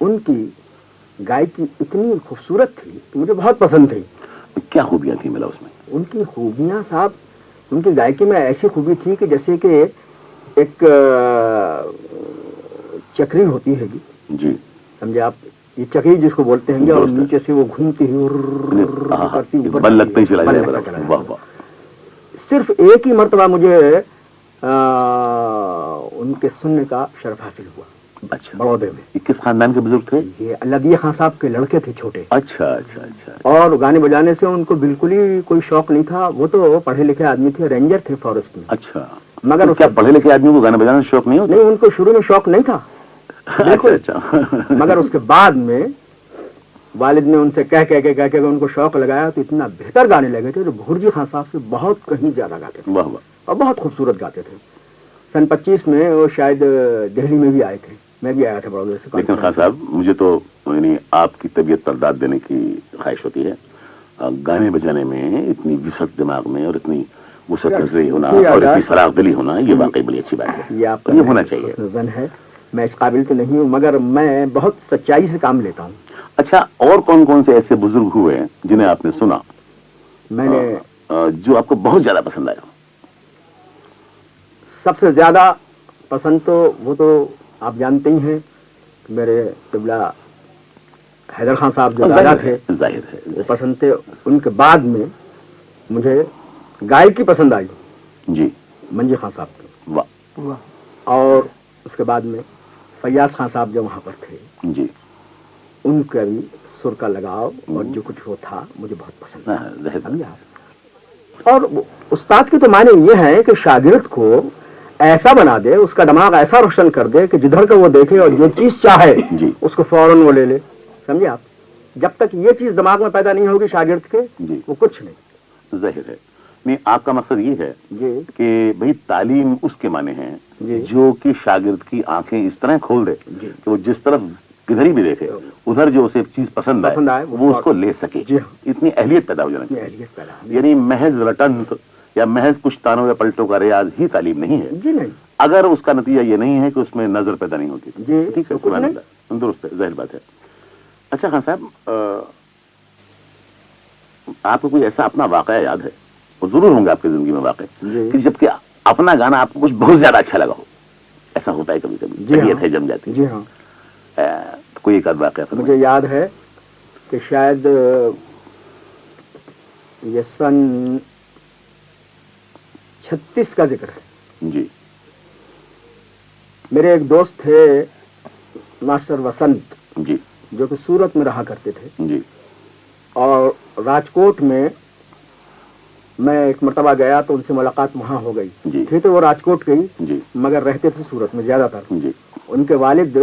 ان کی گائکی اتنی خوبصورت تھی کہ مجھے بہت پسند تھی. کیا خوبیاں تھیں ملا اس میں؟ ان کی خوبیاں صاحب، ان کی گائکی میں ایسی خوبی تھی کہ جیسے کہ ایک چکری ہوتی ہے جی، سمجھے آپ، یہ چکری جس کو بولتے ہیں، اور نیچے سے وہ گھومتی کرتی، بل لگتے ہی چلا جائے. واہ واہ. صرف ایک ہی مرتبہ مجھے ان کے سننے کا شرف حاصل ہوا. اچھا، بڑودے میں. یہ کس خاندان کے بزرگ تھے؟ یہ اللہ خان صاحب کے لڑکے تھے چھوٹے. اچھا اچھا اچھا. اور گانے بجانے سے ان کو بالکل ہی کوئی شوق نہیں تھا. وہ تو پڑھے لکھے آدمی تھے، رینجر تھے فارسٹ میں. اچھا، مگر کیا پڑھے لکھے آدمی کو گانا بجانا شوق نہیں ہوتا؟ نہیں، ان کو شروع میں شوق نہیں تھا بالکل. اچھا. مگر اس کے بعد میں والد نے ان سے کہہ کے ان کو شوق لگایا تو اتنا بہتر گانے لگے تھے. تو بھورجی خان صاحب سے بہت کہیں زیادہ گاتے تھے. واہ واہ. اور بہت خوبصورت گاتے تھے. سن 25 میں وہ شاید دہلی میں بھی آئے تھے، میں بھی آیا تھا بڑودے سے. لیکن خان صاحب، مجھے تو یعنی آپ کی طبیعت پر داد دینے کی خواہش ہوتی ہے. گانے بجانے میں اتنی وسعت دماغ میں اور اتنی وسعت نظری ہونا اور اتنی فراغ دلی ہونا، یہ واقعی بڑی اچھی بات ہے. یہ آپ کا یہ ہونا چاہیے. زن ہے. میں اس قابل تو نہیں ہوں، مگر میں بہت سچائی سے کام لیتا ہوں. اچھا، اور کون کون سے ایسے بزرگ ہوئے ہیں جنہیں آپ نے سنا میں نے جو آپ کو بہت زیادہ پسند آیا؟ سب سے زیادہ پسند تو وہ تو آپ جانتے ہی ہیں، میرے قبلہ حیدر خان صاحب جو دادا تھے، ظاہر ہے وہ پسند تھے. ان کے بعد میں مجھے گائکی پسند آئی جی، منجی خان صاحب کی. واہ. اور اس کے بعد میں فیاض خان صاحب جو وہاں پر تھے، جی، ان کا بھی سر کا لگاؤ اور جو کچھ وہ تھا مجھے بہت پسند ظاہر. اور استاد کے تو معنی یہ ہے کہ شاگرد کو ایسا بنا دے، اس کا دماغ ایسا روشن کر دے کہ جدھر کا وہ دیکھے اور جو چیز چاہے جی، اس کو فوراً وہ لے لے. سمجھے آپ؟ جب تک یہ چیز دماغ میں پیدا نہیں ہوگی شاگرد کے، جی، وہ کچھ نہیں. ظاہر ہے. نہیں، آپ کا مقصد یہ ہے جی کہ بھئی تعلیم اس کے معنی ہیں جی جو کہ شاگرد کی آنکھیں اس طرح کھول دے جی کہ وہ جس طرف کدھر ہی بھی دیکھے، ادھر جو اسے چیز پسند آئے وہ اس کو لے سکے. جی ہاں. اتنی اہلیت پیدا ہو جانا اتنی چاہیے. اہلیت پیدا ہو. یعنی محض رٹنت یا محض کچھ تانوں یا پلٹوں کا ریاض ہی تعلیم نہیں ہے جی نہیں. اگر اس کا نتیجہ یہ نہیں ہے کہ اس میں نظر پیدا نہیں ہوتی. جی ٹھیک ہے، تو کچھ سبحان نہیں. اللہ، درست ہے، ظاہر بات ہے. اچھا خان صاحب، آپ کو کوئی ایسا اپنا واقعہ یاد ہے؟ وہ ضرور ہوں گے آپ کی زندگی میں واقع جی. کہ جب کہ اپنا گانا آپ کو کچھ بہت زیادہ اچھا لگا ہو. ایسا ہوتا ہے کبھی کبھی، جی ہاں. طبیعت ہے جم جاتی ہے. جی ہاں. کوئی ایک آدھ واقعہ فرمائیں. مجھے یاد ہے کہ شاید یہ سن 36 کا ذکر ہے. جی، میرے ایک دوست تھے ماسٹر وسنت، جی، جو کہ سورت میں رہا کرتے تھے. جی، اور راجکوٹ میں میں ایک مرتبہ گیا تو ان سے ملاقات وہاں ہو گئی. جی، تھے تو وہ راجکوٹ گئی، جی، مگر رہتے تھے سورت میں زیادہ تر. جی، ان کے والد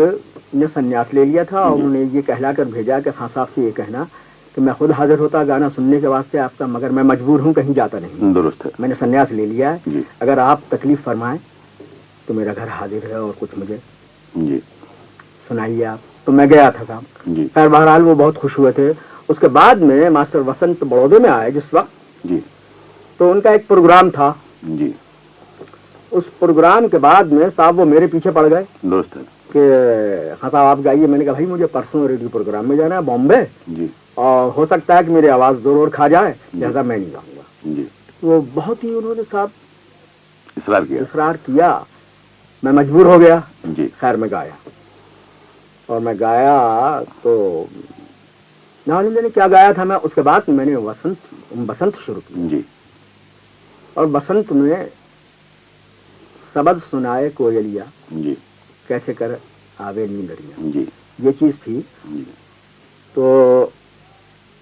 نے سنیاس لے لیا تھا اور انہوں نے یہ کہلا کر بھیجا کہ خان صاحب سے یہ کہنا کہ میں خود حاضر ہوتا گانا سننے کے واسطے آپ کا، مگر میں مجبور ہوں، کہیں جاتا نہیں. درست ہے. میں نے سنیاس لے لیا ہے. جی، اگر آپ تکلیف فرمائیں تو میرا گھر حاضر ہے اور کچھ مجھے جی، سنائیے آپ. تو میں گیا تھا صاحب. جی، خیر بہرحال وہ بہت خوش ہوئے تھے. اس کے بعد میں ماسٹر وسنت بڑودے میں آئے جس وقت، جی، تو ان کا ایک پروگرام تھا. جی، اس پروگرام کے بعد میں صاحب وہ میرے پیچھے پڑ گئے درست ہے. کہ ہاں صاحب آپ گائیے. میں نے کہا بھائی مجھے پرسوں ریڈیو پروگرام میں جانا ہے بامبے، جی، اور ہو سکتا ہے کہ میری آواز زور اور کھا جائے، لہذا میں نہیں جاؤں گا. جی، وہ بہت ہی انہوں نے صاحب اصرار کیا. کیا. میں مجبور ہو گیا. جی، خیر میں گایا، اور میں گایا تو نہ میں نے کیا گایا تھا. میں اس کے بعد میں نے بسنت شروع کی. جی، اور بسنت میں سبد سنائے کویلیا جی، کیسے کر آوے نیندریا، جی، یہ چیز تھی. جی، تو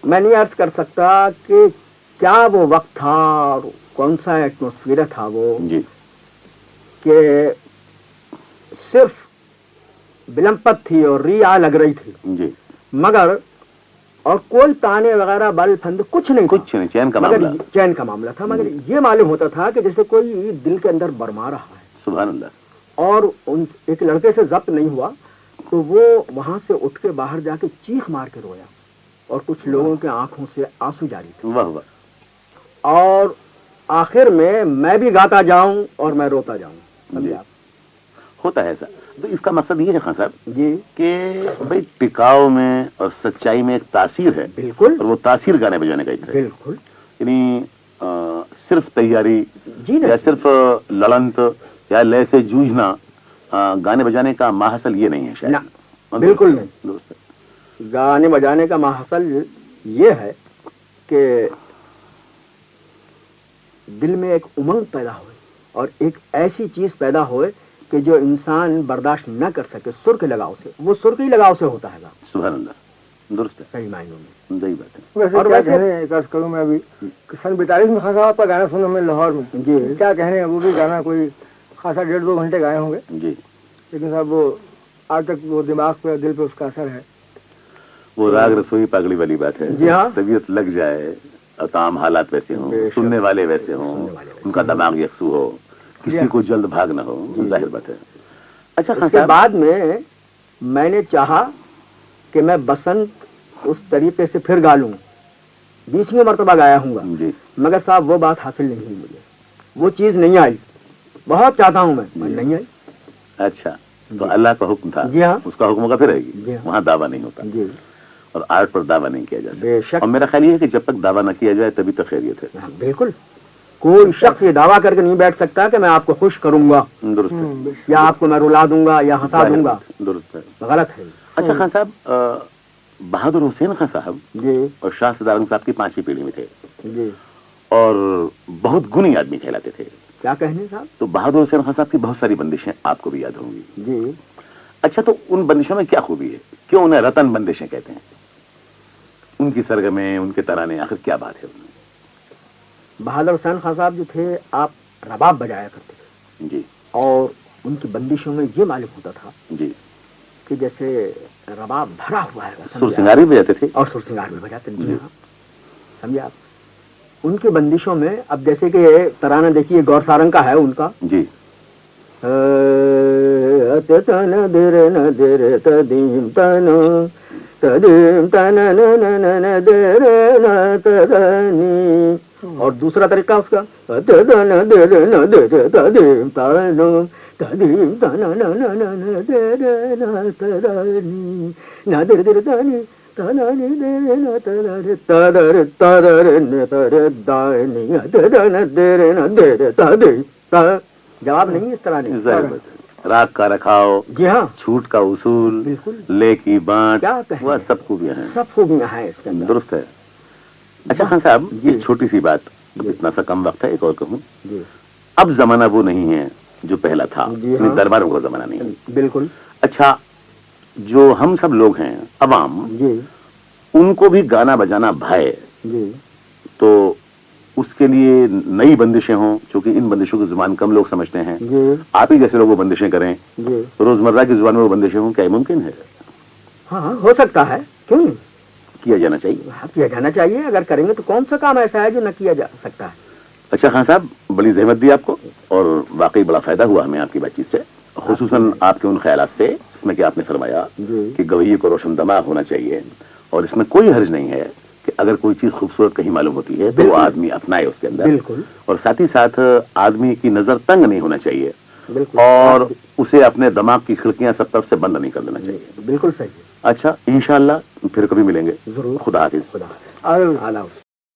میں نہیں عرض کر سکتا کہ کیا وہ وقت تھا اور کون سا ایٹماسفیئر تھا وہ، جی، کہ صرف بلمپت تھی اور ریا لگ رہی تھی، جی، مگر اور کوئی تانے وغیرہ بل پھند کچھ نہیں تھا. کچھ نہیں، چین کا مگر معاملہ. چین کا معاملہ تھا. مگر یہ معلوم ہوتا تھا کہ جیسے کوئی دل کے اندر برما رہا ہے. سبحان اللہ. اور ایک لڑکے سے ضبط نہیں ہوا تو وہ وہاں سے اٹھ کے باہر جا کے چیخ مار کے رویا، اور کچھ لوگوں کے آنکھوں سے آنسو جاری تھے. واہ واہ. اور آخر میں بھی گاتا جاؤں اور میں روتا جاؤں. جی. ہوتا ہے ایسا. تو اس کا مقصد یہ ہے خان صاحب جی کہ بھائی ٹکاؤ میں اور سچائی میں ایک تاثیر ہے، بالکل اور وہ تاثیر گانے بجانے کا ایک ہے، بالکل یعنی صرف تیاری جی یا نہیں صرف لڑنت یا لے سے جوجھنا گانے بجانے کا ماحصل یہ نہیں ہے شاید. نہ، بالکل نہیں. درست ہے. گانے بجانے کا ماحصل یہ ہے کہ دل میں ایک امنگ پیدا ہوئے اور ایک ایسی چیز پیدا ہوئے کہ جو انسان برداشت نہ کر سکے سر کے لگاؤ سے. وہ سر کے ہی لگاؤ سے ہوتا ہے گا. سبحان اللہ. درست ہے. صحیح معنوں میں. صحیح بات ہے. ویسے کیا کہنے عرض کروں میں ابھی سن 42 میں خان صاحب آپ کا گانا سنا میں لاہور میں. جی کیا کہنے وہ بھی گانا کوئی خاصا 1.5-2 گھنٹے گائے ہوں گے، جی. لیکن صاحب وہ آج تک وہ دماغ پہ دل پہ اس کا اثر ہے. وہ راگ رسوئی پگڑی والی بات ہے. جی ہاں. طبیعت لگ جائے، تمام حالات ویسے ہوں، بے شک. سننے والے ویسے ہوں، ان کا دماغ یکسو ہو، کسی کو جلد بھاگ نہ ہو. ظاہر بات ہے. اچھا خان اس کے صاحب، بعد میں نے چاہا کہ میں بسنت اس طریقے سے پھر گا لوں. 20ویں مرتبہ گایا ہوں گا، جی مگر صاحب وہ بات حاصل نہیں ہوئی مجھے. وہ چیز نہیں آئی. بہت چاہتا ہوں میں نہیں آئی. اچھا تو اللہ کا حکم تھا. جی ہاں. اس کا حکم کبھی رہے گی. جی ہاں. وہاں دعویٰ نہیں ہوتا، جی اور آرٹ پر دعویٰ نہیں کیا جا سکتا. بے شک. اور میرا خیال یہ ہے کہ جب تک دعویٰ نہ کیا جائے تبھی تک خیریت ہے. ہاں، بالکل. کوئی شخص یہ دعویٰ کر کے نہیں بیٹھ سکتا کہ میں آپ کو خوش کروں گا درست ہے. یا آپ کو میں رلا دوں گا یا ہنسا دوں گا. درست ہے. غلط ہے. اچھا خان صاحب، بہادر حسین خان صاحب جی اور شاہ سدارنگ صاحب کی 5ویں پیڑھی میں تھے، جی. اور بہت گنی آدمی کہلاتے تھے. کیا کہنے صاحب؟ تو بہادر حسین خان صاحب کی بہت ساری بندشیں آپ کو بھی یاد ہوں گی. جی. اچھا تو ان بندشوں میں کیا خوبی ہے؟ کیوں انہیں رتن بندشیں کہتے ہیں؟ ان کی سرگمیں، ان کے ترانے، آخر کیا بات ہے ان میں؟ بہادر حسین خان صاحب جو تھے آپ رباب بجایا کرتے تھے، جی اور ان کی بندشوں میں یہ معلوم ہوتا تھا جی. کہ جیسے رباب بھرا ہوا ہے. سر سنگار بھی بجاتے تھے. اور سر سنگار بھی بجاتے تھے. سمجھے آپ؟ ان کی بندشوں میں اب جیسے کہ ترانہ دیکھیے گور سارنگ کا ہے ان کا. جی. تن در ن در تدیم تن تدیم تن ن در ن تدنی. اور دوسرا طریقہ اس کا تدن در ن در تدیم تن تدیم تن ن در ن تدنی ن در در تنی تنانی در ن تدر تدر تدر ن تر دانی تدن در ن در تدی. جواب نہیں اس طرح نہیں. راگ کا رکھاؤ، جی ہاں چھوٹ کا اصول، بالکل. لے کی بانٹ، کیا کہیں؟ وہ سب خوبیاں ہیں. سب خوبیاں ہیں اس کے اندر. درست ہے. اچھا خان صاحب، جی. یہ چھوٹی سی بات، اب جی. اتنا سا کم وقت ہے، ایک اور کہوں. جی اب زمانہ وہ نہیں ہے جو پہلا تھا. جی ہاں. درباروں کا زمانہ نہیں. بالکل. اچھا، جو ہم سب لوگ ہیں عوام، جی ان کو بھی گانا بجانا بھائے، جی تو اس کے لیے نئی بندشیں ہوں، چونکہ ان بندشوں کی زبان کم لوگ سمجھتے ہیں. جی آپ ہی جیسے لوگ وہ بندشیں کریں، جی. روزمرہ کی زبان میں وہ بندشیں ہوں، کیا یہ ممکن ہے؟ ہاں ہو سکتا ہے، کیوں نہیں؟ کیا جانا چاہیے. ہاں کیا جانا چاہیے. اگر کریں گے تو کون سا کام ایسا ہے جو نہ کیا جا سکتا ہے. اچھا خان صاحب، بڑی زحمت دی آپ کو، اور واقعی بڑا فائدہ ہوا ہمیں آپ کی بات چیت سے، خصوصاً آپ کے ان خیالات سے جس میں کہ آپ نے فرمایا جی کہ گوئی کو روشن دماغ ہونا چاہیے، اور اس میں کوئی حرج نہیں ہے کہ اگر کوئی چیز خوبصورت کہیں معلوم ہوتی ہے تو وہ بالکل. آدمی اپنائے اس کے اندر. بالکل اور ساتھ ہی ساتھ آدمی کی نظر تنگ نہیں ہونا چاہیے، بالکل. اور اسے اپنے دماغ کی کھڑکیاں سب طرف سے بند نہیں کر دینا چاہیے. بالکل صحیح. اچھا، انشاءاللہ پھر کبھی ملیں گے. ضرور. خدا حافظ. خدا حافظ. اعلیٰ.